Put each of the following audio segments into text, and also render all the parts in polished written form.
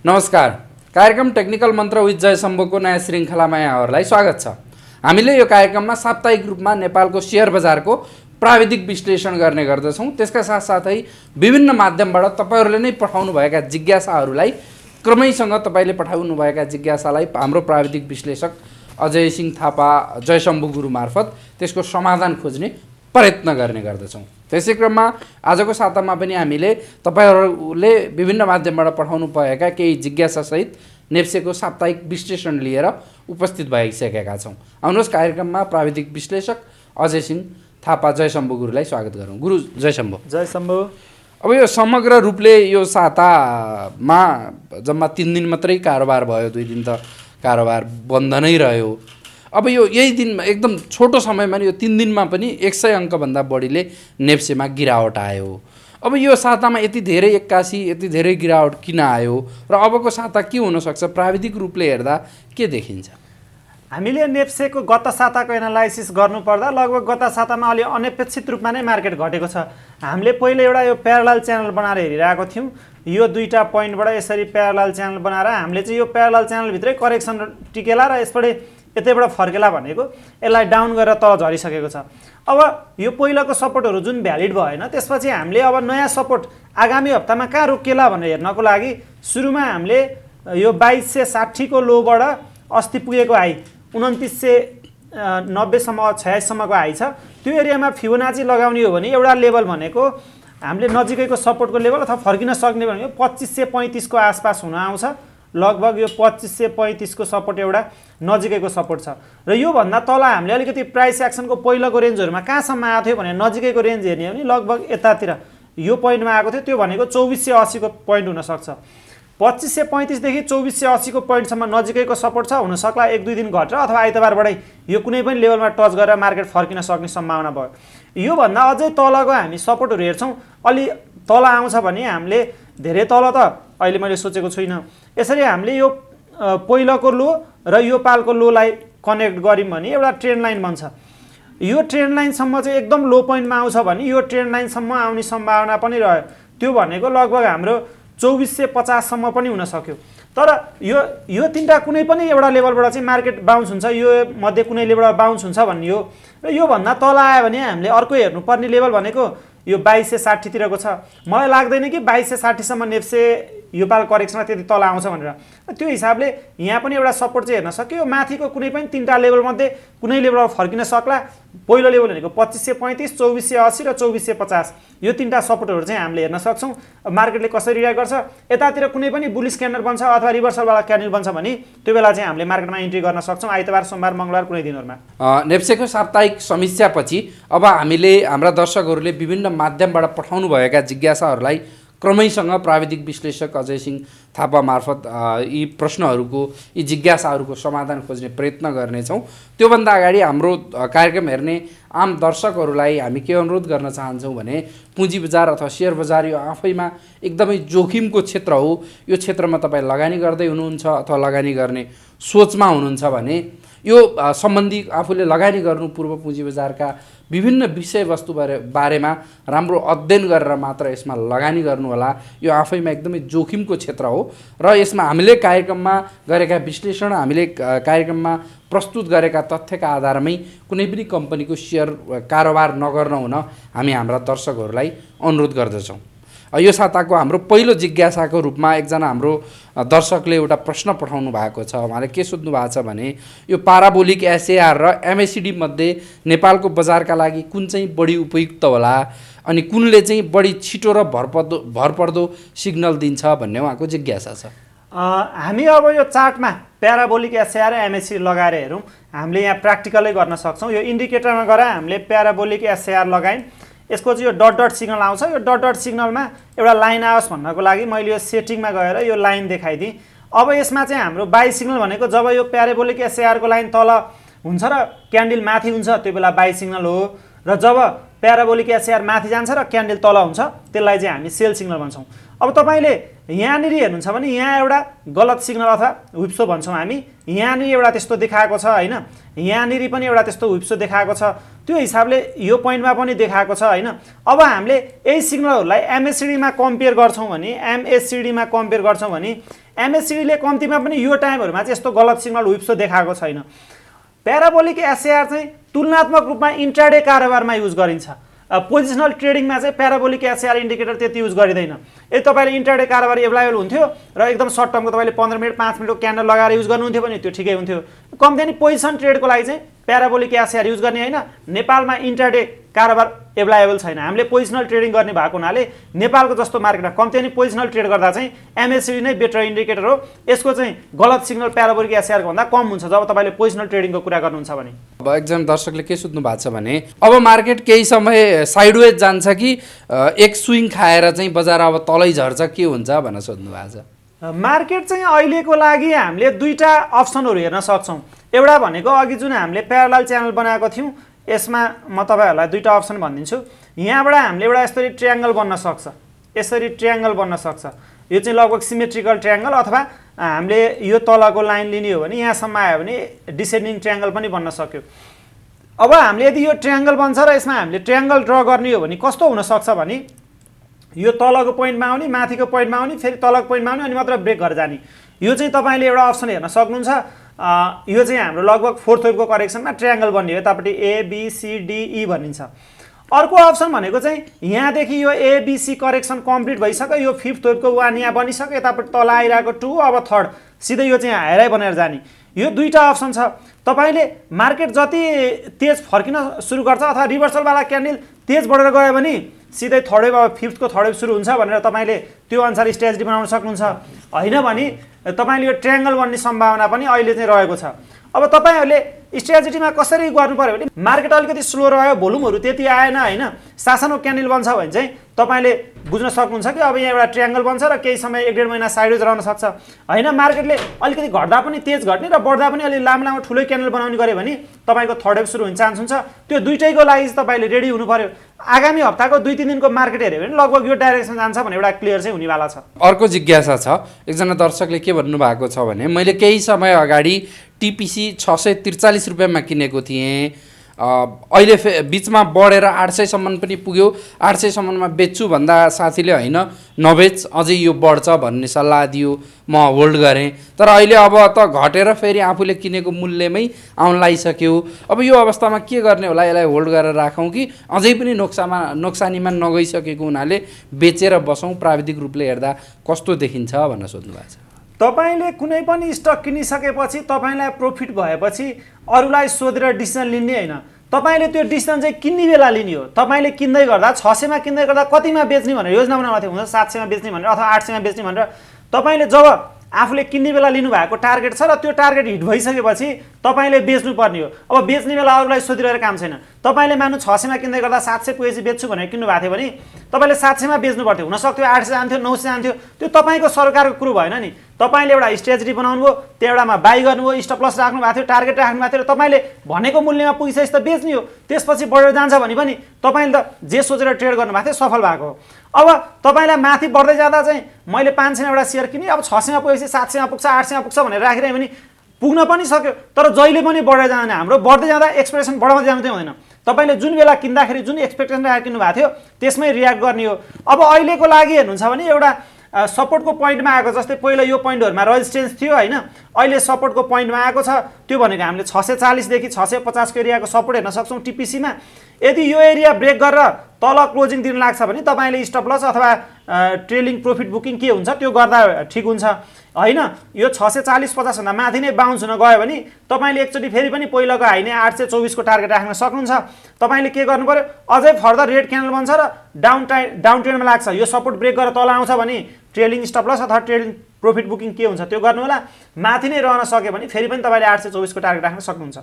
नमस्कार। कार्यक्रम टेक्निकल मन्त्र विथ जय शम्भुको नयाँ श्रृङ्खलामा यहाँहरूलाई स्वागत छ। हामीले यो कार्यक्रममा साप्ताहिक रूपमा नेपालको सेयर बजारको प्राविधिक विश्लेषण गर्ने गर्दछौँ। त्यसका साथसाथै विभिन्न माध्यमबाट तपाईँहरूले नै पठाउनुभएका जिज्ञासाहरूलाई क्रमैसँग तपाईँले पठाउनुभएका जिज्ञासालाई हाम्रो प्राविधिक विश्लेषक अजय सिंह थापा जय शम्भु गुरु मार्फत त्यसको समाधान खोज्ने प्रयत्न गर्ने गर्दछौँ। त्यसै क्रममा आजको सातामा पनि हामीले तपाईँहरूले विभिन्न माध्यमबाट पठाउनु भएका केही जिज्ञासासहित नेप्सेको साप्ताहिक विश्लेषण लिएर उपस्थित भइसकेका छौँ। आउनुहोस् कार्यक्रममा प्राविधिक विश्लेषक अजय सिंह थापा जय शम्भु गुरुलाई स्वागत गरौँ। गुरु जय शम्भु। जय शम्भु। अब यो समग्र रूपले यो सातामा जम्मा 3 दिन मात्रै कारोबार भयो, 2 दिन त कारोबार बन्द नै रह्यो। अब यो यही दिनमा एकदम छोटो समयमा यो 3 दिनमा पनि 100 अङ्कभन्दा बढीले नेप्सेमा गिरावट आयो। अब यो सातामा यति धेरै एक्कासी यति धेरै गिरावट किन आयो र अबको साता के हुनसक्छ प्राविधिक रूपले हेर्दा के देखिन्छ? हामीले नेप्सेको गत साताको एनालाइसिस गर्नुपर्दा लगभग गत सातामा अलि अनपेक्षित रूपमा नै मार्केट घटेको छ। हामीले पहिले एउटा यो प्यारलल च्यानल बनाएर हेरिरहेको थियौँ। यो दुईटा पोइन्टबाट यसरी प्यारलल च्यानल बनाएर हामीले चाहिँ यो प्यारलल च्यानलभित्रै करेक्सन टिकेला र यसबाट यतैबाट फर्केला भनेको यसलाई डाउन गरेर तल झरिसकेको छ। अब यो पहिलाको सपोर्टहरू जुन भ्यालिड भएन त्यसपछि हामीले अब नयाँ सपोर्ट आगामी हप्तामा कहाँ रोकिएला भनेर हेर्नको लागि सुरुमा हामीले यो 2260 को लोबाट अस्ति पुगेको हाई 2990 सम्म 86 सम्मको हाई छ। त्यो एरियामा फिबोनाची लगाउने हो भने एउटा लेभल भनेको हामीले नजिकैको सपोर्टको लेभल अथवा फर्किन सक्ने भनेको 2535 को आसपास हुन आउँछ। लगभग यो 2535 को सपोर्ट एउटा नजिकैको सपोर्ट छ र यो भन्दा तल हामीले अलिकति प्राइस एक्सनको पहिलाको रेन्जहरुमा कहाँसम्म आएको थियो भने नजिकैको रेन्ज हेर्ने हो भने लगभग यतातिर यो पोइन्टमा आएको थियो। त्यो भनेको 2480 को पोइन्ट हुन सक्छ। 2535 देखि 2480 को पोइन्टसम्म नजिकैको सपोर्ट छ। हुन सक्ला 1-2 दिन घटेर अथवा आइतबारबाटै यो कुनै पनि लेभलमा टच गरेर मार्केट फर्किन सक्ने सम्भावना भयो। यो भन्दा अझै तलको हामी सपोर्टहरु हेर्छौं, अलि तल आउँछ भने हामीले धेरै तल त अहिले मैले सोचेको छुइनँ। यसरी हामीले यो पहिलाको लो र यो पालको लोलाई कनेक्ट गर्यौं भने एउटा ट्रेन्ड लाइन बन्छ। यो ट्रेन्ड लाइन सम्म चाहिँ एकदम लो पोइन्टमा आउँछ भने यो ट्रेन्ड लाइन सम्म आउने सम्भावना पनि रह्यो। त्यो भनेको लगभग हाम्रो 2450 सम्म पनि हुन सक्यो। तर यो तीनटा कुनै पनि एउटा लेभलबाट चाहिँ मार्केट बाउन्स हुन्छ, यो मध्ये कुनै लेभलबाट बाउन्स हुन्छ भन्ने हो। र यो भन्दा तल आयो भने हामीले अर्को हेर्नुपर्ने लेभल भनेको यो 2260 तिरको छ। मलाई लाग्दैन कि 2260 सम्म नेप्से यो पाल करेक्सनमा त्यति तल आउँछ भनेर। त्यो हिसाबले यहाँ पनि एउटा सपोर्ट चाहिँ हेर्न सक्यो। माथिको कुनै पनि तीनटा लेभल मध्ये कुनै लेभलमा फर्किन सक्ला। पहिलो लेभल भनेको 2535, 2480 र 2450 यो तीनटा सपोर्टहरु चाहिँ हामीले हेर्न सक्छौं। मार्केटले कसरी रियाक्ट गर्छ, यतातिर कुनै पनि बुलिश क्यान्डल बन्छ अथवा रिभर्सल वाला क्यान्डल बन्छ भने त्यो बेला चाहिँ हामीले मार्केटमा इन्ट्री गर्न सक्छौं आइतबार, सोमबार, मंगलबार कुनै दिनहरुमा। नेप्सेको साप्ताहिक समीक्षापछि अब हामीले हाम्रा दर्शकहरूले विभिन्न माध्यमबाट पठाउनु भएका जिज्ञासाहरूलाई क्रमैसँग प्राविधिक विश्लेषक अजय सिंह थापा मार्फत यी प्रश्नहरूको यी जिज्ञासाहरूको समाधान खोज्ने प्रयत्न गर्नेछौँ। त्योभन्दा अगाडि हाम्रो कार्यक्रम हेर्ने आम दर्शकहरूलाई हामी के अनुरोध गर्न चाहन्छौँ भने पुँजी बजार अथवा सेयर बजार यो आफैमा एकदमै जोखिमको क्षेत्र हो। यो क्षेत्रमा तपाईँ लगानी गर्दै हुनुहुन्छ अथवा लगानी गर्ने सोचमा हुनुहुन्छ भने यो सम्बन्धी आफूले लगानी गर्नु पूर्व पुँजी बजारका विभिन्न विषयवस्तु बारेमा राम्रो अध्ययन गरेर मात्र यसमा लगानी गर्नुहोला। यो आफैमा एकदमै जोखिमको क्षेत्र हो र यसमा हामीले कार्यक्रममा गरेका विश्लेषण, हामीले कार्यक्रममा प्रस्तुत गरेका तथ्यका आधारमै कुनै पनि कम्पनीको सेयर कारोबार नगर्न हुन हामी हाम्रा दर्शकहरूलाई अनुरोध गर्दछौँ। यो साताको हाम्रो पहिलो जिज्ञासाको रूपमा एकजना हाम्रो दर्शकले एउटा प्रश्न पठाउनु भएको छ। उहाँले के सोध्नु भएको छ भने यो पाराबोलिक एसएआर र एमएसिडी मध्ये नेपालको बजारका लागि कुन चाहिँ बढी उपयुक्त होला अनि कुनले चाहिँ बढी छिटो र भरपर्दो सिग्नल दिन्छ भन्ने उहाँको जिज्ञासा छ। हामी अब यो चार्टमा प्याराबोलिक एसएआर र एमएसिडी लगाएर हेरौँ। हामीले यहाँ प्र्याक्टिकलै गर्न सक्छौँ। यो इन्डिकेटरमा गएर हामीले प्याराबोलिक एसएआर लगायौँ। यसको चाहिँ यो डट डट सिग्नल आउँछ। यो डट डट सिग्नलमा एउटा लाइन आओस् भन्नको लागि मैले यो सेटिङमा गएर यो लाइन देखाइदिएँ। अब यसमा चाहिँ हाम्रो बाई सिग्नल भनेको जब यो प्याराबोलिक एसएआरको लाइन तल हुन्छ र क्यान्डल माथि हुन्छ त्यो बेला बाई सिग्नल हो, र जब प्याराबोलिक एसएआर माथि जान्छ र क्यान्डल तल हुन्छ त्यसलाई चाहिँ हामी सेल सिग्नल भन्छौँ। अब तपाईले यहाँनिर हेर्नुहुन्छ भने यहाँ एउटा गलत सिग्नल अथवा हुइप्सो भन्छौँ हामी। यहाँनिर एउटा त्यस्तो देखाएको छ हैन, यहाँनिर पनि एउटा त्यस्तो हुइप्सो देखाएको छ। त्यो हिसाबले यो पोइन्टमा पनि देखाएको छ हैन। अब हामीले यही सिग्नलहरूलाई एमएसिडी मा कम्पेयर गर्छौं भने एमएससीडीले कम्तीमा पनि यो टाइमहरूमा चाहिँ यस्तो गलत सिग्नल विप्सो देखाएको छैन। प्याराबोलिक एसएआर चाहिँ तुलनात्मक रूपमा इन्ट्राडे कारोबारमा युज गरिन्छ। पोजिसनल ट्रेडिङमा चाहिँ प्याराबोलिक एसएआर इन्डिकेटर त्यति युज गरिँदैन। यदि तपाईँले इन्ट्राडे कारोबार एभाइलेबल हुन्थ्यो र एकदम सर्ट टर्मको तपाईँले 15 मिनट 5 मिनटको क्यान्डल लगाएर युज गर्नुहुन्थ्यो भने त्यो ठिकै हुन्थ्यो। कम्ती नि पोजिसन ट्रेडको लागि चाहिँ प्याराबोलिक एसएआर युज गर्ने होइन। नेपालमा इन्ट्राडे कारोबार एभाइलेबल छैन। हामीले पोजिसनल ट्रेडिङ गर्ने भएको हुनाले नेपालको जस्तो मार्केटमा कम्ती नि पोजिसनल ट्रेड गर्दा चाहिँ एमएससीडी नै बेटर इन्डिकेटर हो। यसको चाहिँ गलत सिग्नल प्याराबोलिक एसएआर भन्दा कम हुन्छ जब तपाईँले पोजिसनल ट्रेडिङको कुरा गर्नुहुन्छ भने। अब एकजना दर्शकले के सोध्नु भएको छ भने अब मार्केट केही समय साइडवेज जान्छ कि एक स्विङ खाएर चाहिँ बजार अब तलै झर्छ के हुन्छ भनेर सोध्नु भएको छ। मार्केट चाहिँ अहिलेको लागि हामीले दुईटा अप्सनहरू हेर्न सक्छौँ। एउटा भनेको अघि जुन हामीले प्यारलल च्यानल बनाएको थियौँ यसमा म तपाईँहरूलाई दुईटा अप्सन भनिदिन्छु। यहाँबाट हामीले एउटा यसरी ट्रायङ्गल बन्न सक्छ, यसरी ट्रायङ्गल बन्न सक्छ। यो चाहिँ लगभग सिमेट्रिकल ट्रायङ्गल अथवा हामीले यो तलको लाइन लिने हो भने यहाँसम्म आयो भने डिसेन्डिङ ट्रायङ्गल पनि बन्न सक्यो। अब हामीले यदि यो ट्रायङ्गल बन्छ र यसमा हामीले ट्रायङ्गल ड्र गर्ने हो भने कस्तो हुनसक्छ भने यो तलको पोइन्टमा आउने, माथिको पोइन्टमा आउने, फेरि तलको पोइन्टमा आउने अनि मात्र ब्रेक गरेर जाने। यो चाहिँ तपाईँले एउटा अप्सन हेर्न सक्नुहुन्छ। यो चाहिँ हाम्रो लगभग 4th वेभको करेक्सनमा ट्रायङ्गल बन्ने हो। यतापट्टि ABCDE भनिन्छ। अर्को अप्सन भनेको चाहिँ यहाँदेखि यो ABC करेक्सन कम्प्लिट भइसक्यो, यो 5th वेभको 1 यहाँ बनिसक्यो, यतापट्टि तल आइरहेको 2 अब 3rd सिधै यो चाहिँ हाइरै बनेर जाने। यो दुईटा अप्सन छ। तपाईँले मार्केट जति तेज फर्किन सुरु गर्छ अथवा रिभर्सलवाला क्यान्डल तेज बढेर गयो भने सिधै 3rd वेभ अब 5th को 3rd वेभ सुरु हुन्छ भनेर तपाईँले त्यो अनुसार स्ट्रेटेजी बनाउन सक्नुहुन्छ। होइन भने तपाईँले यो ट्रायङ्गल बन्ने सम्भावना पनि अहिले चाहिँ रहेको छ। अब तपाईँहरूले स्ट्रेटेजीमा कसरी गर्नु पर्यो भने मार्केट अलिकति स्लो रह्यो, भोल्युमहरू त्यति आएन होइन, सानो क्यान्डल बन्छ भने चाहिँ तपाईँले बुझ्न सक्नुहुन्छ कि अब यहाँ एउटा ट्रायङ्गल बन्छ र केही समय 1-1.5 महिना साइडवेज रहन सक्छ। होइन मार्केटले अलिकति घट्दा पनि तेज घट्ने र बढ्दा पनि अलिक लामो ठुलै क्यान्डल बनाउने गऱ्यो भने तपाईँको 3rd वेभ सुरु हुने चान्स हुन्छ। त्यो दुइटैको लागि तपाईँले रेडी हुनु पर्यो। आगामी हप्ताको 2-3 दिनको मार्केट हेऱ्यो भने लगभग यो डाइरेक्सन जान्छ भने एउटा क्लियर चाहिँ हुनेवाला छ। अर्को जिज्ञासा छ, एकजना दर्शकले के भन्नुभएको छ भने मैले केही समय अगाडि टिपिसी 643 रुपियाँमा किनेको थिएँ, अहिले बिचमा बढेर 800 सम्म पनि पुग्यो, 800 सम्ममा बेच्छु भन्दा साथीले होइन नबेच अझै यो बढ्छ भन्ने सल्लाह दियो, म होल्ड गरेँ। तर अहिले अब त घटेर फेरि आफूले किनेको मूल्यमै आउन लागिसक्यो। अब यो अवस्थामा के गर्ने होला, यसलाई होल्ड गरेर राखौँ कि अझै पनि नोक्सानीमा नगइसकेको हुनाले बेचेर बसौँ, प्राविधिक रूपले हेर्दा कस्तो देखिन्छ भनेर सोध्नु भएको छ। तपाईँले कुनै पनि स्टक किनिसकेपछि तपाईँलाई प्रफिट भएपछि अरूलाई सोधेर डिसिजन लिने होइन, तपाईँले त्यो डिसिजन चाहिँ किन्ने बेला लिने हो। तपाईँले किन्दै गर्दा 600मा किन्दै गर्दा कतिमा बेच्ने भनेर योजना बनाउनु थियो, हुन्छ 700मा बेच्ने भनेर अथवा 800मा बेच्ने भनेर। तपाईँले जब आफूले किन्ने बेला लिनुभएको टार्गेट छ र त्यो टार्गेट हिट भइसकेपछि तपाईँले बेच्नुपर्ने हो। अब बेच्ने बेला अरूलाई सोधिरहेर काम छैन। तपाईँले मान्नु 600मा किन्दै गर्दा 700 पुगेपछि बेच्छु भनेर किन्नु भएको थियो भने तपाईँले 700मा बेच्नु पर्थ्यो, हुनसक्थ्यो 800 जान्थ्यो, 900 जान्थ्यो। त्यो तपाईँको सरकारको कुरो भएन नि। तपाईँले एउटा स्ट्रेटेजी बनाउनु भयो, त्यहाँबाटमा बाई गर्नुभयो, स्टप लस राख्नु भएको थियो, टार्गेट राख्नु भएको थियो र तपाईँले भनेको मूल्यमा पुगिसकेपछि त बेच्ने हो। त्यसपछि बढेर जान्छ भने पनि तपाईँले त जे सोचेर ट्रेड गर्नुभएको थियो सफल भएको हो। अब तपाईँलाई माथि बढ्दै जाँदा चाहिँ मैले 500मा एउटा सेयर किनेँ, अब 600मा पुगेपछि 700मा पुग्छ, 800मा पुग्छ भनेर राखिरह्यो भने पुग्न पनि सक्यो। तर जहिले पनि बढेर जाँदैन, हाम्रो बढ्दै जाँदा एक्सपेक्टेसन बढाउँदै जानु चाहिँ हुँदैन। तपाईँले जुन बेला किन्दाखेरि जुन एक्सपेक्टेसन राखेर किन्नु भएको थियो त्यसमै रियाक्ट गर्ने हो। अब अहिलेको लागि हेर्नुहुन्छ भने एउटा सपोर्टको पोइन्टमा आएको, जस्तै पहिला यो पोइन्टहरूमा रेजिस्टेन्स थियो होइन, अहिले सपोर्टको पोइन्टमा आएको छ। त्यो भनेको हामीले 640 देखि 650 को एरियाको सपोर्ट हेर्न सक्छौँ टिपिसीमा। यदि यो एरिया ब्रेक गरेर तल क्लोजिङ दिन लाग्छ भने तपाईँले स्टप लस अथवा ट्रेलिङ प्रफिट बुकिङ के हुन्छ त्यो गर्दा ठिक हुन्छ होइन। यो 640-50 भन्दा माथि नै बााउन्स हुन गयो भने तपाईँले एकचोटि फेरि पनि पहिलाको हाई नै 824 को टार्गेट राख्न सक्नुहुन्छ। तपाईँले के गर्नु पर्यो, अझै फर्दर रेड क्यान्डल बन्छ र डाउन ट्रेन्डमा लाग्छ, यो सपोर्ट ब्रेक गरेर तल आउँछ भने ट्रेलिङ स्टप लस अथवा ट्रेलिङ प्रफिट बुकिङ के हुन्छ त्यो गर्नु होला। माथि नै रहन सक्यो भने फेरि पनि तपाईँले 824 को टार्गेट राख्न सक्नुहुन्छ।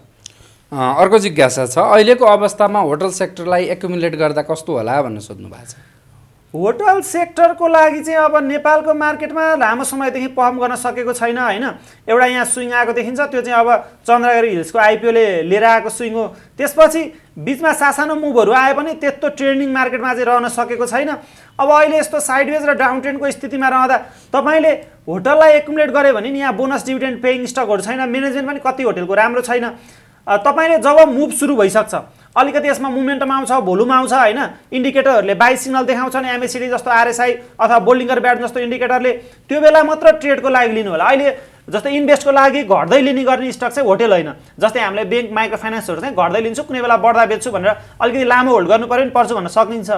अर्को जिज्ञासा छ, अहिलेको अवस्थामा होटल सेक्टरलाई एकुमुलेट गर्दा कस्तो होला भनेर सोध्नु भएको छ। होटल सेक्टरको लागि चाहिँ अब नेपालको मार्केटमा लामो समयदेखि पर्फर्म गर्न सकेको छैन होइन। एउटा यहाँ स्विङ आएको देखिन्छ, त्यो चाहिँ अब चन्द्रगिरी हिल्सको आइपिओले लिएर आएको स्विङ हो। त्यसपछि बिचमा सानो मुभहरू आए पनि त्यस्तो ट्रेन्डिङ मार्केटमा चाहिँ रहन सकेको छैन। अब अहिले यस्तो साइडवेज र डाउन ट्रेन्डको स्थितिमा रहँदा तपाईँले होटललाई एकुमुलेट गऱ्यो भने नि यहाँ बोनस डिभिडेन्ड पेइङ स्टकहरू छैन, म्यानेजमेन्ट पनि कति होटलको राम्रो छैन। तपाईँले जब मुभ सुरु भइसक्छ अलिकति यसमा मोमेन्टम आउँछ, भोल्युम आउँछ होइन, इन्डिकेटरहरूले बाई सिग्नल देखाउँछन्, एमएसिडी जस्तो आरएसआई अथवा बोल्डिङ्गर ब्यान्ड जस्तो इन्डिकेटरले, त्यो बेला मात्र ट्रेडको लागि लिनु होला। अहिले जस्तै इन्भेस्टको लागि घट्दै लिने गर्ने स्टक चाहिँ होटेल होइन। जस्तै हामीले ब्याङ्क माइक्रो फाइनेन्सहरू चाहिँ घट्दै लिन्छु, कुनै बेला बढ्दा बेच्छु भनेर अलिकति लामो होल्ड गर्नु पर्यो नि पर्छु भन्न सकिन्छ।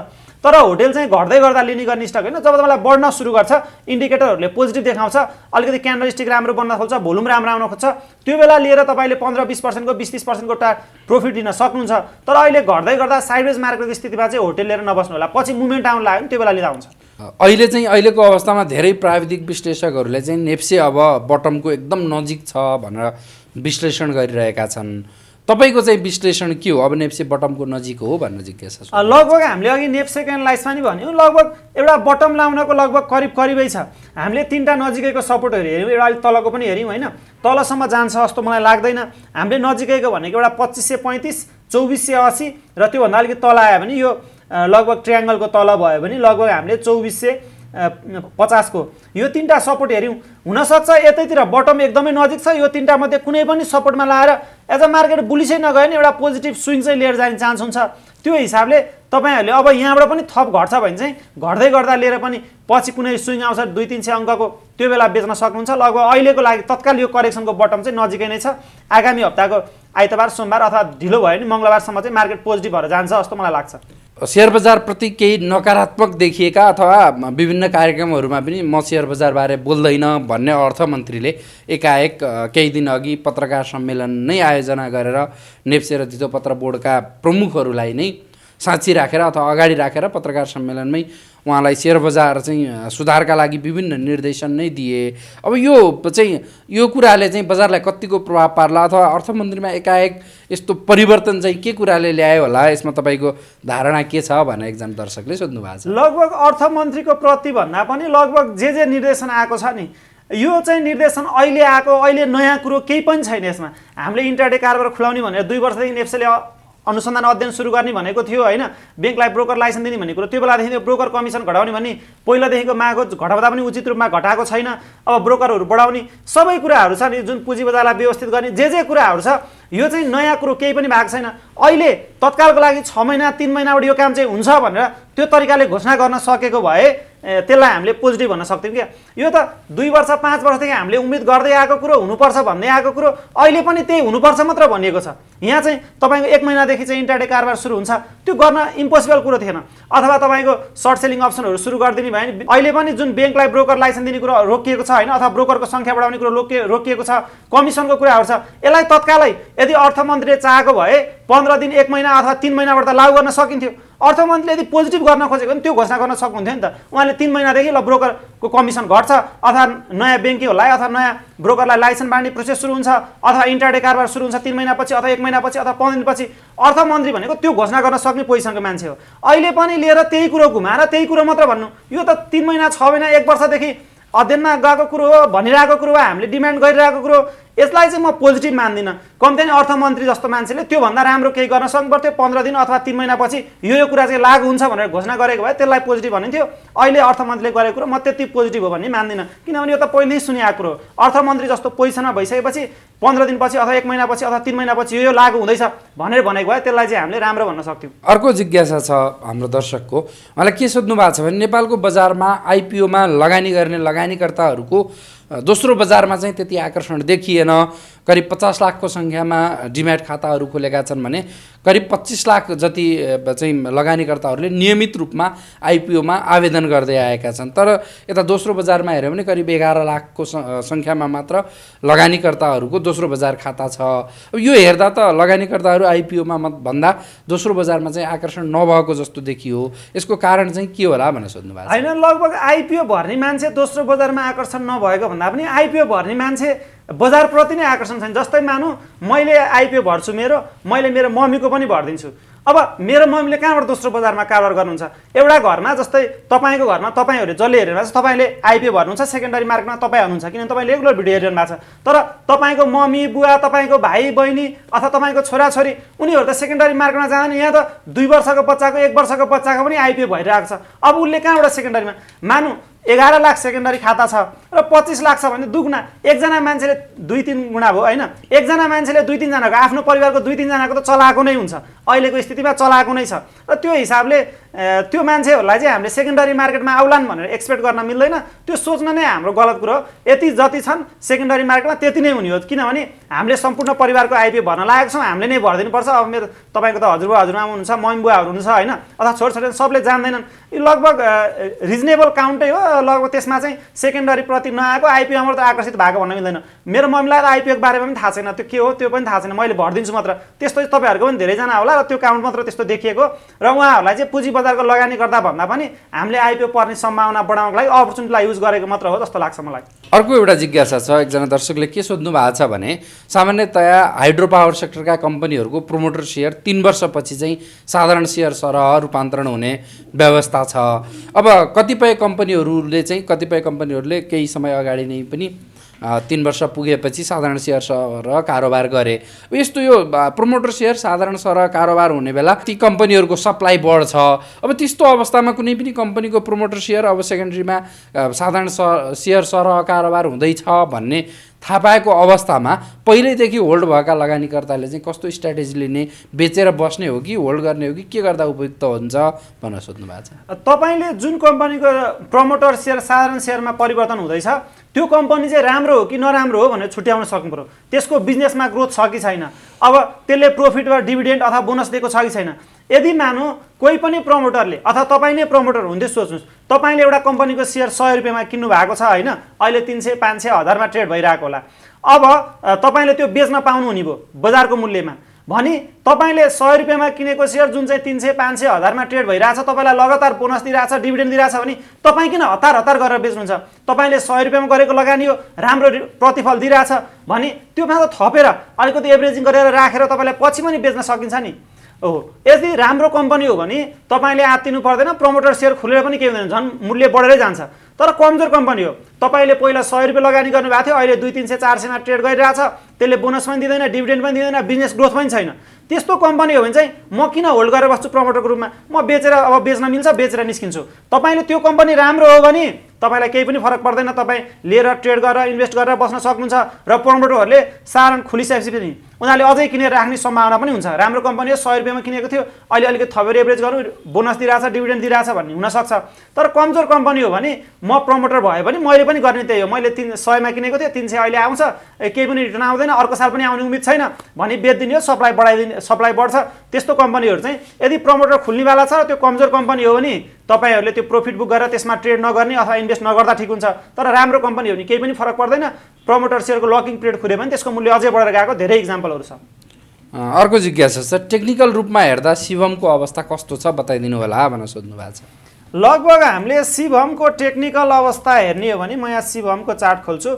तर होटेल चाहिँ घट्दै गर्दा लिने गर्ने स्टक होइन। जब तपाईँलाई बढ्न सुरु गर्छ, इन्डिकेटरहरूले पोजिटिभ देखाउँछ, अलिकति क्यान्डल स्टिक राम्रो बन्न खोज्छ, भोल्युम राम्रो आउन खोज्छ, त्यो बेला लिएर तपाईँले 15-20%को 20-30%को प्रफिट लिन सक्नुहुन्छ। तर अहिले घट्दै गर्दा साइडवेज मार्केटको स्थितिमा चाहिँ होटेल लिएर नबस्नु होला, पछि मुभमेन्ट आउन लाग्यो नि त्यो बेला लिँदा हुन्छ। अहिलेको अवस्थामा धेरै प्राविधिक विश्लेषकहरूले चाहिँ नेप्से अब बटमको एकदम नजिक छ भनेर विश्लेषण गरिरहेका छन्। तपाईँको चाहिँ विश्लेषण के हो? अब नेप्से बटमको नजिक हो भनेर जिज्ञासा छ। लगभग हामीले अघि नेप्सेको एनालाइजमा नि भन्यौँ, लगभग एउटा बटम लाउनको लगभग करिबै छ। हामीले 3टा नजिकैको सपोर्टहरू हेऱ्यौँ, एउटा अलिक तलको पनि हेऱ्यौँ होइन, तलसम्म जान्छ जस्तो मलाई लाग्दैन। हामीले नजिकैको भनेको एउटा 2535, 2480 र त्योभन्दा अलिकति तल आयो भने यो लगभग ट्रायङ्गलको तल भयो भने लगभग हामीले 2450 को यो 3टा सपोर्ट हेऱ्यौँ। हुनसक्छ यतैतिर बटम एकदमै नजिक छ, यो 3टा मध्ये कुनै पनि सपोर्टमा लाएर एज अ मार्केट बुलिसै नगयो भने एउटा पोजिटिभ स्विङ चाहिँ लिएर जाने चान्स हुन्छ। त्यो हिसाबले तपाईँहरूले अब यहाँबाट पनि थप घट्छ भने चाहिँ घट्दै गर्दा लिएर पनि पछि कुनै स्विङ आउँछ 200-300 अङ्कको, त्यो बेला बेच्न सक्नुहुन्छ। लगभग अहिलेको लागि तत्काल यो करेक्सनको बटम चाहिँ नजिकै नै छ। आगामी हप्ताको आइतबार, सोमबार अथवा ढिलो भयो भने मङ्गलबारसम्म चाहिँ मार्केट पोजिटिभ भएर जान्छ जस्तो मलाई लाग्छ। शेयर बजारप्रति केही नकारात्मक देखिएका अथवा विभिन्न कार्यक्रमहरूमा पनि म शेयर बजारबारे बोल्दैन भन्ने अर्थमन्त्रीले एकाएक केही दिन अघि पत्रकार सम्मेलन नै आयोजना गरेर नेप्से र धितोपत्र बोर्डका प्रमुखहरूलाई नै साँची राखेर अथवा अगाडि राखेर पत्रकार सम्मेलनमै उहाँलाई शेयर बजार चाहिँ सुधारका लागि विभिन्न निर्देशन नै दिए। अब यो कुराले चाहिँ बजारलाई कतिको प्रभाव पार्ला अथवा अर्थमन्त्रीमा एकाएक यस्तो परिवर्तन चाहिँ के कुराले ल्यायो होला, यसमा तपाईँको धारणा के छ भनेर एकजना दर्शकले सोध्नु भएको छ। लगभग अर्थमन्त्रीको प्रतिभन्दा पनि लगभग जे निर्देशन आएको छ नि, यो चाहिँ निर्देशन अहिले आएको, अहिले नयाँ कुरो केही पनि छैन यसमा। हामीले इन्टरडे कारोबार खुलाउने भनेर 2 वर्षदेखि नेप्सेले अनुसन्धान अध्ययन सुरु गर्ने भनेको थियो होइन, ब्याङ्कलाई ब्रोकर लाइसेन्स दिने भनेको त्यो बेलादेखि त्यो ब्रोकर कमिसन घटाउने भन्ने पहिलादेखिको मागो घटाउँदा पनि उचित रूपमा घटाएको छैन। अब ब्रोकरहरू बढाउने सबै कुराहरू छ नि, जुन पुँजी बजारलाई व्यवस्थित गर्ने जे कुराहरू छ, यो चाहिँ नयाँ कुरो केही पनि भएको छैन। अहिले तत्कालको लागि 6 महिना 3 महिनाबाट यो काम चाहिँ हुन्छ भनेर त्यो तरिकाले घोषणा गर्न सकेको भए त्यसलाई हामीले पोजिटिभ भन्न सक्थ्यौँ क्या। यो त 2 वर्ष 5 वर्षदेखि हामीले उम्मेद गर्दै आएको कुरो, हुनुपर्छ भन्दै आएको कुरो, अहिले पनि त्यही हुनुपर्छ मात्र भनिएको छ। यहाँ चाहिँ तपाईँको 1 महिनादेखि चाहिँ इन्टरडे कारोबार सुरु हुन्छ, त्यो गर्न इम्पोसिबल कुरो थिएन। अथवा तपाईँको सर्ट सेलिङ अप्सनहरू सुरु गरिदिने भयो भने अहिले पनि जुन ब्याङ्कलाई ब्रोकर लाइसेन्स दिने कुरो रोकिएको छ होइन, अथवा ब्रोकरको सङ्ख्या बढाउने कुरो रोकिएको छ, कमिसनको कुराहरू छ, यसलाई तत्कालै यदि अर्थमन्त्रीले चाहेको भए 15 दिन 1 महिना अथवा 3 महिनाबाट त लागू गर्न सकिन्थ्यो। अर्थमन्त्रीले यदि पोजिटिभ गर्न खोजेको भने त्यो घोषणा गर्न सक्नुहुन्थ्यो नि त। उहाँले 3 महिनादेखि ल ब्रोकरको कमिसन घट्छ अथवा नयाँ ब्याङ्किङ होला अथवा नयाँ ब्रोकरलाई लाइसेन्स बाँड्ने प्रोसेस सुरु हुन्छ अथवा इन्टरडे कारोबार सुरु हुन्छ 3 महिनापछि अथवा 1 महिनापछि अथवा 15 दिनपछि, अर्थमन्त्री भनेको त्यो घोषणा गर्न सक्ने पोजिसनको मान्छे हो। अहिले पनि लिएर त्यही कुरो घुमाएर त्यही कुरो मात्र भन्नु, यो त 3 महिना 6 महिना 1 वर्षदेखि अध्ययनमा गएको कुरो हो, भनिरहेको कुरो हो, हामीले डिमान्ड गरिरहेको कुरो, यसलाई चाहिँ म पोजिटिभ मान्दिनँ। कम्ती नै अर्थमन्त्री जस्तो मान्छेले त्योभन्दा राम्रो केही गर्न सक्नुपर्थ्यो। 15 दिन अथवा 3 महिनापछि यो कुरा चाहिँ लागू हुन्छ भनेर घोषणा गरेको भए त्यसलाई पोजिटिभ भनिन्थ्यो। अहिले अर्थमन्त्रीले गरेको कुरो म त्यति पोजिटिभ हो भन्ने मान्दिनँ, किनभने यो त पहिल्यै सुनिएको कुरो हो। अर्थमन्त्री जस्तो पोजिसनमा भइसकेपछि 15 दिनपछि अथवा 1 महिनापछि अथवा 3 महिनापछि यो लागू हुँदैछ भनेर भनेको भए त्यसलाई चाहिँ हामीले राम्रो भन्न सक्थ्यौँ। अर्को जिज्ञासा छ हाम्रो दर्शकको, उहाँलाई के सोध्नु भएको छ भने नेपालको बजारमा आइपिओमा लगानी गर्ने लगानीकर्ताहरूको दोस्रो बजारमा चाहिँ त्यति आकर्षण देखिएन। करिब 50 लाखको सङ्ख्यामा डिम्याट खाताहरू खोलेका छन् भने करिब 25 लाख जति चाहिँ लगानीकर्ताहरूले नियमित रूपमा आइपिओमा आवेदन गर्दै आएका छन्। तर यता दोस्रो बजारमा हेऱ्यो भने करिब 11 लाखको सङ्ख्यामा मात्र लगानीकर्ताहरूको दोस्रो बजार खाता छ। यो हेर्दा त लगानीकर्ताहरू आइपिओमा भन्दा दोस्रो बजारमा चाहिँ आकर्षण नभएको जस्तो देखियो। यसको कारण चाहिँ के होला भनेर सोध्नु भएको छ। होइन, लगभग आइपिओ भर्ने मान्छे दोस्रो बजारमा आकर्षण नभएको भन्दा पनि आइपिओ भर्ने मान्छे बजारप्रति नै आकर्षण छैन। जस्तै मानौँ मैले आइपिओ भर्छु, मैले मेरो मम्मीको पनि भरिदिन्छु। अब मेरो मम्मीले कहाँबाट दोस्रो बजारमा कारोबार गर्नुहुन्छ? एउटा घरमा जस्तै तपाईँको घरमा तपाईँहरू जसले हेरिरहनु भएको छ, तपाईँले आइपिओ भर्नुहुन्छ, सेकेन्डरी मार्केटमा तपाईँ हुनुहुन्छ किनभने तपाईँले रेगुलर भिडियो हेरिरहनु भएको छ। तर तपाईँको मम्मी बुवा, तपाईँको भाइ बहिनी अथवा तपाईँको छोराछोरी उनीहरू त सेकेन्डरी मार्केटमा जाँदैन। यहाँ त 2 वर्षको बच्चाको 1 वर्षको बच्चाको पनि आइपिओ भइरहेको छ। अब उसले कहाँबाट सेकेन्डरीमा मानौँ 11 लाख सेकेन्डरी खाता छ र 25 लाख छ भने दुगुना। एकजना मान्छेले 2-3 गुणा भयो होइन। एकजना मान्छेले 2-3 जनाको आफ्नो परिवारको 2-3 जनाको त चलाएको नै हुन्छ, अहिलेको स्थितिमा चलाएको नै छ। र त्यो हिसाबले त्यो मान्छेहरूलाई चाहिँ हामीले सेकेन्डरी मार्केटमा आउलान् भनेर एक्सपेक्ट गर्न मिल्दैन। त्यो सोच्न नै हाम्रो गलत कुरो हो। यति जति छन् सेकेन्डरी मार्केटमा त्यति नै हुने हो, किनभने हामीले सम्पूर्ण परिवारको आइपिओ भर्न लागेको छौँ, हामीले नै भरिदिनुपर्छ। अब मेरो तपाईँको त हजुरबा हजुरआमा हुनुहुन्छ, मम्मी बुवाहरू हुनुहुन्छ होइन, अथवा छोराछोरी सबले जान्दैनन्। यो लगभग रिजनेबल काउन्टै हो। लगभग त्यसमा चाहिँ सेकेन्डरी प्रति नआएको आइपिओमा त आकर्षित भएको भन्न मिल्दैन। मेरो मम्मीलाई त आइपिओको बारेमा पनि थाहा छैन, त्यो के हो त्यो पनि थाहा छैन, मैले भरिदिन्छु मात्र। त्यस्तो तपाईँहरूको पनि धेरैजना होला र त्यो काउन्ट मात्र त्यस्तो देखिएको। र उहाँहरूलाई चाहिँ पुँजी बजारको लगानी गर्दा भन्दा पनि हामीले आइपिओ पर्ने सम्भावना बढाउनको लागि अपर्च्युनिटीलाई युज गरेको मात्र हो जस्तो लाग्छ मलाई। अर्को एउटा जिज्ञासा छ, एकजना दर्शकले के सोध्नु भएको छ भने सामान्यतया हाइड्रो पावर सेक्टरका कम्पनीहरूको प्रोमोटर सेयर 3 वर्षपछि चाहिँ साधारण सेयर सरह रूपान्तरण हुने व्यवस्था छ। अब कतिपय कम्पनीहरूले केही समय अगाडि नै पनि 3 वर्ष पुगेपछि साधारण सेयर सरह कारोबार गरे। यस्तो यो प्रोमोटर सेयर साधारण सरह कारोबार हुने बेला ती कम्पनीहरूको सप्लाई बढ्छ। अब त्यस्तो अवस्थामा कुनै पनि कम्पनीको प्रोमोटर सेयर अब सेकेन्डरीमा साधारण सेयर सरह कारोबार हुँदैछ भन्ने थाहा पाएको अवस्थामा पहिल्यैदेखि होल्ड भएका लगानीकर्ताले चाहिँ कस्तो स्ट्राटेजी लिने, बेचेर बस्ने हो कि होल्ड गर्ने हो कि के गर्दा उपयुक्त हुन्छ भनेर सोध्नु भएको छ। तपाईँले जुन कम्पनीको प्रमोटर सेयर साधारण सेयरमा परिवर्तन हुँदैछ त्यो कम्पनी चाहिँ राम्रो हो कि नराम्रो हो भनेर छुट्याउन सक्नु पर्यो। त्यसको बिजनेसमा ग्रोथ छ कि छैन, अब त्यसले प्रॉफिट वा डिभिडेन्ड अथवा बोनस दिएको छ कि छैन। यदि मानु कोही पनि प्रमोटरले अथवा तपाईँ नै प्रमोटर हुँदै सोच्नुहोस्, तपाईँले एउटा कम्पनीको सेयर 100 रुपियाँमा किन्नु भएको छ होइन, अहिले 300, 500, 1000मा ट्रेड भइरहेको होला। अब तपाईँले त्यो बेच्न पाउनु हुने भयो बजारको मूल्यमा भने तपाईँले 100 रुपियाँमा किनेको सेयर जुन चाहिँ 300, 500, 1000मा ट्रेड भइरहेछ, तपाईँलाई लगातार बोनस दिइरहेछ, डिभिडेन्ड दिइरहेछ भने तपाईँ किन हतार हतार गरेर बेच्नुहुन्छ? तपाईँले 100 रुपियाँमा गरेको लगानी हो, राम्रो प्रतिफल दिइरहेछ भने त्योमा त थपेर अलिकति एभरेजिङ गरेर राखेर तपाईँलाई पछि पनि बेच्न सकिन्छ नि। यदि राम्रो कम्पनी हो भने तपाईँले आत्तिनु पर्दैन, प्रमोटर सेयर खुलेर पनि केही हुँदैन, झन् मूल्य बढेरै जान्छ। तर कमजोर कम्पनी हो, तपाईँले पहिला 100 रुपियाँ लगानी गर्नुभएको थियो, अहिले 200, 300, 400मा ट्रेड गरिरहेछ, त्यसले बोनस पनि दिँदैन, डिभिडेन्ड पनि दिँदैन, बिजनेस ग्रोथ पनि छैन। त्यस्तो कम्पनी हो भने चाहिँ म किन होल्ड गरेर बस्छु प्रमोटरको रूपमा, म बेचेर अब बेच्न मिल्छ बेचेर निस्किन्छु। तपाईँले त्यो कम्पनी राम्रो हो भने तपाईँलाई केही पनि फरक पर्दैन, तपाईँ लिएर ट्रेड गरेर इन्भेस्ट गरेर बस्न सक्नुहुन्छ। र प्रमोटरहरूले साधारण खुलिसकेपछि पनि उनीहरूले अझै किनेर राख्ने सम्भावना पनि हुन्छ। राम्रो कम्पनी हो, 100 रुपियाँमा किनेको थियो, अहिले अलिकति थपेर एभरेज गर्नु, बोनस दिइरहेछ, डिभिडेन्ड दिइरहेछ भन्ने हुनसक्छ। तर कमजोर कम्पनी हो भने म प्रमोटर भयो भने मैले पनि गर्ने त्यही हो, मैले 100मा किनेको थिएँ, 300 अहिले आउँछ, केही पनि रिटर्न आउँदैन, अर्को साल पनि आउने उम्मिद छैन भने बेचिदिने हो, सप्लाई बढ्छ। त्यस्तो कम्पनीहरू चाहिँ यदि प्रमोटर खुल्नेवाला छ, त्यो कमजोर कम्पनी हो भने तपाईँहरूले त्यो प्रॉफिट बुक गरेर त्यसमा ट्रेड नगर्ने अथवा इन्भेस्ट नगर्दा ठिक हुन्छ। तर राम्रो कम्पनी हो भने केही पनि फरक पर्दैन, प्रमोटर सेयरको लकिङ पिरियड खुल्यो भने त्यसको मूल्य अझै बढेर गएको धेरै इक्जाम्पलहरू छ। अर्को जिज्ञासा छ, टेक्निकल रूपमा हेर्दा शिवमको अवस्था कस्तो छ बताइदिनु होला भनेर सोध्नु भएको छ। लगभग हामीले शिवमको टेक्निकल अवस्था हेर्ने हो भने म यहाँ शिवमको चार्ट खोल्छु।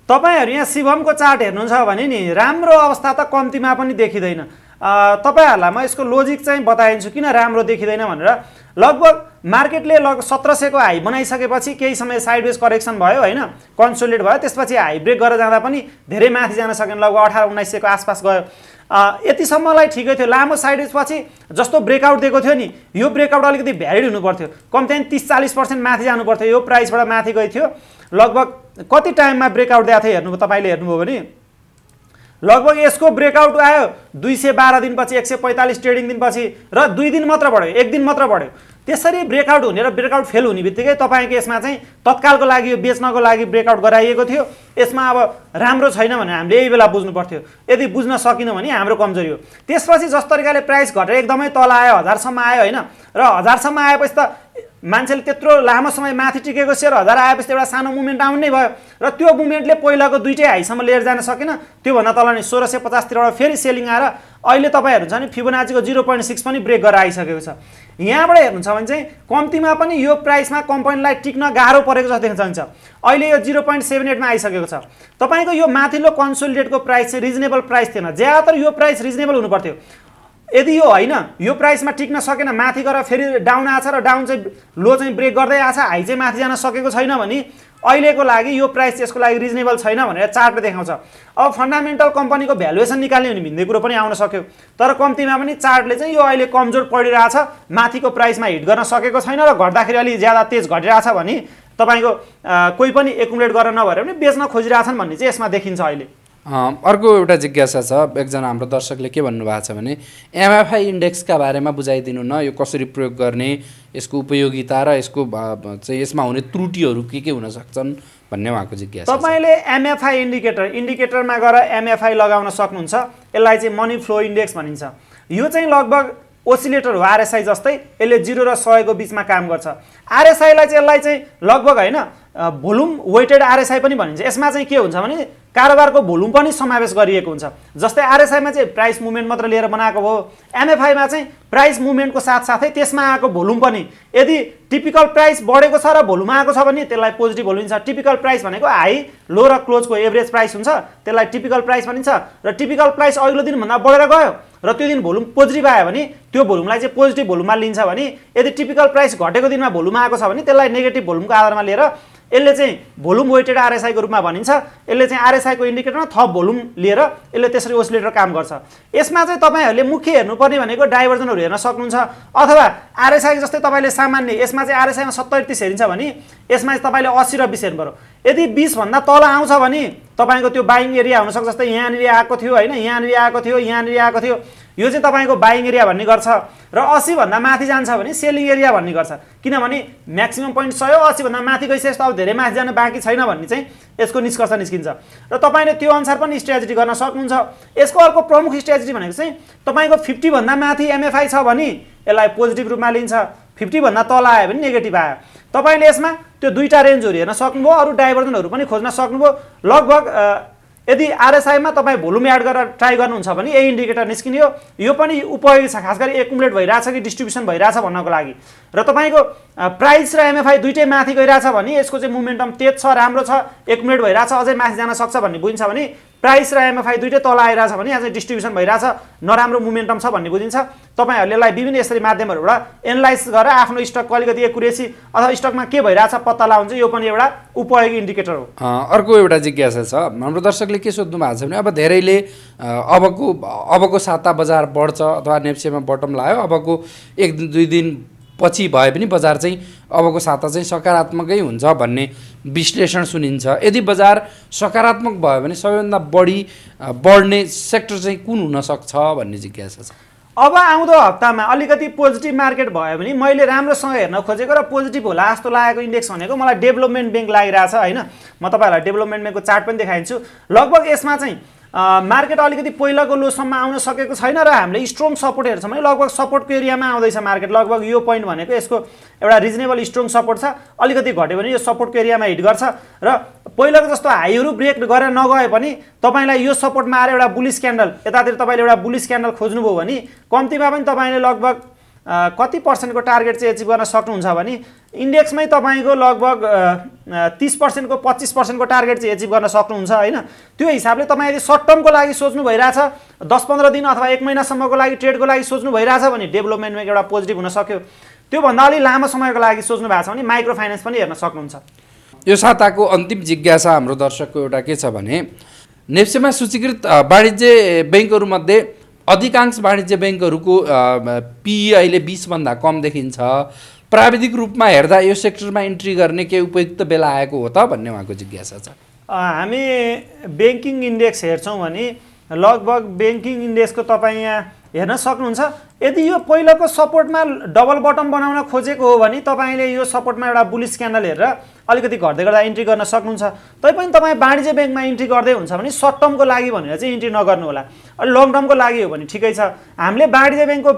तपाईँहरू यहाँ शिवमको चार्ट हेर्नुहुन्छ भने नि राम्रो अवस्था त कम्तीमा पनि देखिँदैन। तपाईँहरूलाई म यसको लोजिक चाहिँ बताइदिन्छु किन राम्रो देखिँदैन भनेर। लगभग मार्केटले 1700 को हाई बनाइसकेपछि केही समय साइडवेज करेक्सन भयो होइन, कन्सोलिडेट भयो, त्यसपछि हाई ब्रेक गरेर जाँदा पनि धेरै माथि जान सकेन, लगभग 1800-1900 को आसपास गयो। यतिसम्मलाई ठिकै थियो। लामो साइडवेज पछि जस्तो ब्रेकआउट दिएको थियो नि, यो ब्रेकआउट अलिकति भ्यालिड हुनु पर्थ्यो, कम्ती 30-40% माथि जानु पर्थ्यो। यो प्राइसबाट माथि गएको थियो। लगभग कति टाइममा ब्रेकआउट दिएको थियो हेर्नु, तपाईँले हेर्नुभयो भने लगभग यसको ब्रेकआउट आयो 212 दिनपछि, 145 ट्रेडिङ दिनपछि, र 2 दिन मात्र बढ्यो, 1 दिन मात्र बढ्यो। त्यसरी ब्रेकआउट हुने र ब्रेकआउट फेल हुने बित्तिकै तपाईँको यसमा चाहिँ तत्कालको लागि यो बेच्नको लागि ब्रेकआउट गराइएको थियो। यसमा अब राम्रो छैन भने हामीले यही बेला बुझ्नु पर्थ्यो। यदि बुझ्न सकिनँ भने हाम्रो कमजोरी हो। त्यसपछि जस तरिकाले प्राइस घटेर एकदमै तल आयो, 1000सम्म आयो होइन, र 1000सम्म आएपछि त मान्छेले त्यत्रो लामो समय माथि टिकेको सेयर 1000 आएपछि एउटा सानो मुभमेन्ट आउनै भयो, र त्यो मुभमेन्टले पहिलाको दुईटै हाईसम्म लिएर जान सकेन। त्योभन्दा तल नि 1650 तिरबाट फेरि सेलिङ आएर अहिले तपाईँहरू छ नि फिबोनाचीको 0.6 पनि ब्रेक गरेर आइसकेको छ। यहाँबाट हेर्नुहुन्छ भने चाहिँ कम्तीमा पनि यो प्राइसमा कम्पनीलाई टिक्न गाह्रो परेको जस्तो देख्न सकिन्छ। अहिले यो 0.78 मा आइसकेको छ। तपाईँको यो माथिल्लो कन्सोलिडेटको प्राइस चाहिँ रिजनेबल प्राइस थिएन, ज्यादातर यो प्राइस रिजनेबल हुनु पर्थ्यो। यदि यो होइन, यो प्राइसमा टिक्न सकेन, माथि गएर फेरि डाउन आछ र डाउन चाहिँ लो चाहिँ ब्रेक गर्दै आछ, हाई चाहिँ माथि जान सकेको छैन भने अहिलेको लागि यो प्राइस यसको लागि रिजनेबल छैन भनेर चार्टले देखाउँछ। अब फन्डामेन्टल कम्पनीको भ्यालुएसन निकाल्ने हुने भन्ने कुरो पनि आउन सक्यो, तर कम्तीमा पनि चार्टले चाहिँ यो अहिले कमजोर पडिरहेछ, माथिको प्राइसमा हिट गर्न सकेको छैन र घट्दाखेरि अलि ज्यादा तेज घटिरहेछ भने तपाईँको कोही पनि एकुमुलेट गर्न नभएर पनि बेच्न खोजिरहेछन् भन्ने चाहिँ यसमा देखिन्छ अहिले। अर्को एउटा जिज्ञासा छ, एकजना हाम्रो दर्शकले के भन्नुभएको छ भने एमएफआई इन्डेक्सका बारेमा बुझाइदिनु न, यो कसरी प्रयोग गर्ने, यसको उपयोगिता र यसको चाहिँ यसमा हुने त्रुटिहरू के हुन सक्छन् भन्ने उहाँको जिज्ञासा छ। तपाईँले एमएफआई इन्डिकेटरमा गएर एमएफआई लगाउन सक्नुहुन्छ। यसलाई चाहिँ मनी फ्लो इन्डेक्स भनिन्छ। यो चाहिँ लगभग ओसिलेटर हो आरएसआई जस्तै, यसले 0 र 100 को बिचमा काम गर्छ। आरएसआईलाई चाहिँ यसलाई चाहिँ लगभग होइन भोल्युम वेटेड आरएसआई पनि भनिन्छ। यसमा चाहिँ के हुन्छ भने कारोबारको भोल्युम पनि समावेश गरिएको हुन्छ। जस्तै आरएसआईमा चाहिँ प्राइस मुभमेन्ट मात्र लिएर बनाएको हो, एमएफआईमा चाहिँ प्राइस मुभमेन्टको साथसाथै त्यसमा आएको भोल्युम पनि, यदि टिपिकल प्राइस बढेको छ र भोल्युम आएको छ भने त्यसलाई पोजिटिभ भोल्युम छ। टिपिकल प्राइस भनेको हाई लो र क्लोजको एभरेज प्राइस हुन्छ, त्यसलाई टिपिकल प्राइस भनिन्छ। र टिपिकल प्राइस अघिल्लो दिनभन्दा बढेर गयो र त्यो दिन भोल्युम पोजिटिभ आयो भने त्यो भोल्युमलाई चाहिँ पोजिटिभ भोल्युममा लिन्छ भने, यदि टिपिकल प्राइस घटेको दिनमा भोल्युम आएको छ भने त्यसलाई नेगेटिभ भोल्युमको आधारमा लिएर यसले चाहिँ भोल्युम वेटेड आरएसआईको रूपमा भनिन्छ। यसले चाहिँ आरएसआईको इन्डिकेटरमा थप भोल्युम लिएर यसले त्यसरी ओसिलेटर काम गर्छ। यसमा चाहिँ तपाईँहरूले मुख्य हेर्नुपर्ने भनेको डाइभर्जनहरू हेर्न सक्नुहुन्छ, अथवा आरएसआई जस्तै तपाईँले सामान्य यसमा चाहिँ आरएसआईमा 70-30 हेरिन्छ भने यसमा चाहिँ तपाईँले 80 र 20 हेर्नु पर्यो। यदि 20 भन्दा तल आउँछ भने तपाईँको त्यो बाइङ एरिया हुनसक्छ। जस्तै यहाँनिर आएको थियो होइन, यहाँनिर आएको थियो, यहाँनिर आएको थियो, यो चाहिँ तपाईँको बाइङ एरिया भन्ने गर्छ। र 80 भन्दा माथि जान्छ भने सेलिङ एरिया भन्ने गर्छ। किनभने म्याक्सिमम पोइन्ट 100 80 भन्दा माथि गइसकेपछि अब धेरै माथि जान बाँकी छैन भन्ने चाहिँ यसको निष्कर्ष निस्किन्छ। र तपाईँले त्यो अनुसार पनि स्ट्र्याटेजी गर्न सक्नुहुन्छ। यसको अर्को प्रमुख स्ट्र्याटेजी भनेको चाहिँ तपाईँको 50 भन्दा माथि एमएफआई छ भने यसलाई पोजिटिभ रूपमा लिन्छ, 50 भन्दा तल आयो भने नेगेटिभ आयो। तपाईँले यसमा त्यो दुईटा रेन्जहरू हेर्न सक्नुभयो, अरू डाइभर्जनहरू पनि खोज्न सक्नुभयो। लगभग यदि आरएसआईमा तपाईँ भोल्युम एड गरेर ट्राई गर्नुहुन्छ भने यही इन्डिकेटर निस्किने हो। यो पनि उपयोगी छ, खास गरी एकुमुलेट भइरहेछ कि डिस्ट्रिब्युसन भइरहेछ भन्नको लागि। र तपाईँको प्राइस र एमएफआई दुइटै माथि गइरहेछ भने यसको चाहिँ मोमेन्टम तेज छ, राम्रो छ, एकुमुलेट भइरहेछ, अझै माथि जान सक्छ भन्ने बुझिन्छ भने, प्राइस र एमएफआई दुइटै तल आइरहेछ भने यहाँ चाहिँ डिस्ट्रिब्युसन भइरहेछ, नराम्रो मोमेन्टम छ भन्ने बुझिन्छ। तपाईँहरूले यसलाई विभिन्न यसरी माध्यमहरूबाट एनालाइज गरेर आफ्नो स्टकको अलिकति एकुरेसी अथवा स्टकमा के भइरहेछ पत्ता लगाउँछ। यो पनि एउटा उपयोगी इन्डिकेटर हो। अर्को एउटा जिज्ञासा छ, हाम्रो दर्शकले के सोध्नु भएको छ भने अब धेरैले अबको साता बजार बढ्छ अथवा नेप्सेमा बटम लाग्यो, अबको 1-2 दिन पछि भए पनि बजार चाहिँ अबको साता चाहिँ सकारात्मकै हुन्छ भन्ने विश्लेषण सुनिन्छ। यदि बजार सकारात्मक भयो भने सबैभन्दा बढी बढ्ने सेक्टर चाहिँ कुन हुनसक्छ भन्ने जिज्ञासा छ। अब आउँदो हप्तामा अलिकति पोजिटिभ मार्केट भयो भने मैले राम्रोसँग हेर्न खोजेको र पोजिटिभ होला जस्तो लागेको इन्डेक्स भनेको मलाई डेभलपमेन्ट ब्याङ्क लागिरहेछ होइन। म तपाईँहरूलाई डेभलपमेन्ट ब्याङ्कको चार्ट पनि देखाइदिन्छु। लगभग यसमा चाहिँ मार्केट अलिकति पहिलाको लोसम्म आउन सकेको छैन र हामीले स्ट्रङ सपोर्ट हेर्छौँ भने लगभग सपोर्टको एरियामा आउँदैछ मार्केट। लगभग यो पोइन्ट भनेको यसको एउटा रिजनेबल स्ट्रङ सपोर्ट छ। अलिकति घट्यो भने यो सपोर्टको एरियामा हिट गर्छ र पहिलाको जस्तो हाईहरू ब्रेक गरेर नगए पनि तपाईँलाई यो सपोर्टमा आएर एउटा बुलिस क्यान्डल, यतातिर तपाईँले एउटा बुलिस क्यान्डल खोज्नुभयो भने कम्तीमा पनि तपाईँले लगभग कति पर्सेन्टको टार्गेट चाहिँ एचिभ गर्न सक्नुहुन्छ भने इन्डेक्समै तपाईँको लगभग 30% को 25% को टार्गेट चाहिँ एचिभ गर्न सक्नुहुन्छ होइन। त्यो हिसाबले तपाईँ यदि सर्ट टर्मको लागि सोच्नु भइरहेछ, 10-15 दिन अथवा 1 महिनासम्मको लागि ट्रेडको लागि सोच्नु भइरहेछ भने डेभलपमेन्टमा एउटा पोजिटिभ हुन सक्यो। त्योभन्दा अलि लामो समयको लागि सोच्नु भएको छ भने माइक्रो फाइनेन्स पनि हेर्न सक्नुहुन्छ। यो साताको अन्तिम जिज्ञासा हाम्रो दर्शकको एउटा के छ भने नेप्सेमा सूचीकृत वाणिज्य ब्याङ्कहरूमध्ये अधिकांश वाणिज्य ब्याङ्कहरूको पिई अहिले 20 भन्दा कम देखिन्छ। प्राविधिक रूपमा हेर्दा यो सेक्टरमा इन्ट्री गर्ने के उपयुक्त बेला आएको हो त भन्ने उहाँको जिज्ञासा छ। हामी ब्याङ्किङ इन्डेक्स हेर्छौँ भने लगभग ब्याङ्किङ इन्डेक्सको तपाईँ यहाँ हेर्न सक्नुहुन्छ। यदि यो पहिलाको सपोर्टमा डबल बटम बनाउन खोजेको हो भने तपाईँले यो सपोर्टमा एउटा बुलिस क्यान्डल हेरेर अलिकति घट्दै गर्दा इन्ट्री गर्न सक्नुहुन्छ। तैपनि तपाईँ वाणिज्य ब्याङ्कमा इन्ट्री गर्दै हुन्छ भने सर्ट टर्मको लागि भनेर चाहिँ इन्ट्री नगर्नु होला। लङ टर्मको लागि हो भने ठिकै छ। हामीले वाणिज्य ब्याङ्कको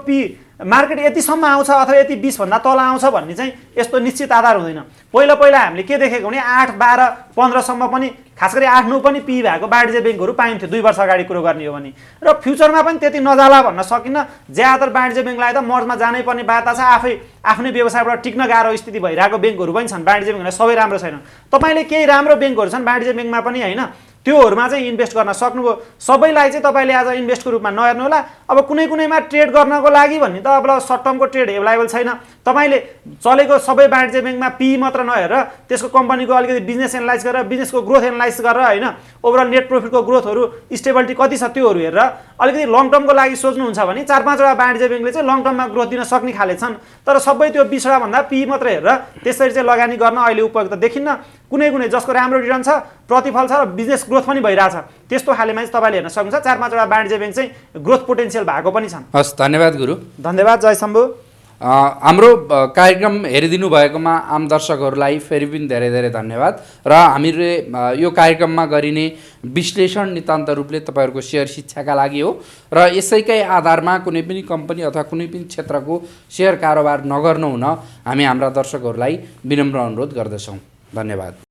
मार्केट यतिसम्म आउँछ अथवा यति 20 भन्दा तल आउँछ भन्ने चाहिँ यस्तो निश्चित आधार हुँदैन। पहिला हामीले के देखेको भने 8, 12, 15 सम्म पनि खास गरी 8, 9 पनि पिई भएको वाणिज्य ब्याङ्कहरू पाइन्थ्यो 2 वर्ष अगाडि कुरो गर्ने हो भने। र फ्युचरमा पनि त्यति नजाला भन्न सकिन्न। ज्यादातर वाणिज्य ब्याङ्कलाई त मर्जमा जानै पर्ने बाधा छ। आफ्नै व्यवसायबाट टिक्न गाह्रो स्थिति भइरहेको ब्याङ्कहरू पनि छन्। वाणिज्य ब्याङ्कलाई सबै राम्रो छैन। तपाईँले केही राम्रो ब्याङ्कहरू छन् वाणिज्य ब्याङ्कमा पनि होइन, त्योहरूमा चाहिँ इन्भेस्ट गर्न सक्नुभयो। सबैलाई चाहिँ तपाईँले आज इन्भेस्टको रूपमा नहेर्नु होला। अब कुनैमा ट्रेड गर्नको लागि भन्ने त अब सर्ट टर्मको ट्रेड एभाइलेबल छैन। तपाईँले चलेको सबै वाणिज्य ब्याङ्कमा पी मात्र नहेरेर त्यसको कम्पनीको अलिकति बिजनेस एनालाइज गरेर बिजनेसको ग्रोथ एनालाइज गरेर होइन ओभरअल नेट प्रफिटको ग्रोथहरू स्टेबिलिटी कति छ त्योहरू हेरेर अलिकति लङ टर्मको लागि सोच्नुहुन्छ भने 4-5वटा वाणिज्य ब्याङ्कले चाहिँ लङ टर्ममा ग्रोथ दिन सक्ने खाले छन्। तर सबै त्यो 20वटा भन्दा पी मात्र हेरेर त्यसरी चाहिँ लगानी गर्न अहिले उपयुक्त देखिन्न। कुनै कुनै जसको राम्रो रिटर्न छ, प्रतिफल छ र बिजनेस ग्रोथ पनि भइरहेछ त्यस्तो खालेमा चाहिँ तपाईँले हेर्न सक्नुहुन्छ 4-5वटा वाणिज्य ब्याङ्क चाहिँ ग्रोथ पोटेन्सियल भएको पनि छन्। हस्, धन्यवाद गुरु। धन्यवाद जय शम्भु। हाम्रो कार्यक्रम हेरिदिनु भएकोमा आम दर्शकहरूलाई फेरि पनि धेरै धेरै धन्यवाद र हामीले यो कार्यक्रममा गरिने विश्लेषण नितान्त रूपले तपाईँहरूको सेयर शिक्षाका लागि हो र यसैकै आधारमा कुनै पनि कम्पनी अथवा कुनै पनि क्षेत्रको सेयर कारोबार नगर्नु हुन हामी हाम्रा दर्शकहरूलाई विनम्र अनुरोध गर्दछौँ। धन्यवाद।